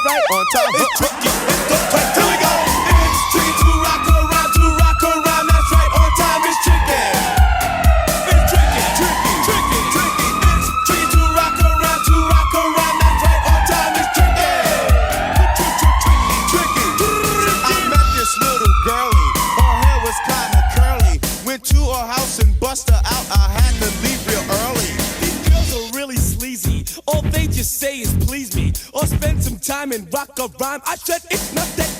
right on time. It's tricky. Here we go. It's tricky to rock around, to rock around. That's right on time. It's tricky. It's tricky, tricky, tricky, tricky. It's tricky to rock around, to rock around. That's right on time. It's tricky. Tricky, tricky. I met this little girlie. Her hair was kinda curly. Went to her house and bust her out. I had to leave real early. These girls are really sleazy. All they just say is please me, or spend some time and rock a rhyme. I said it's not that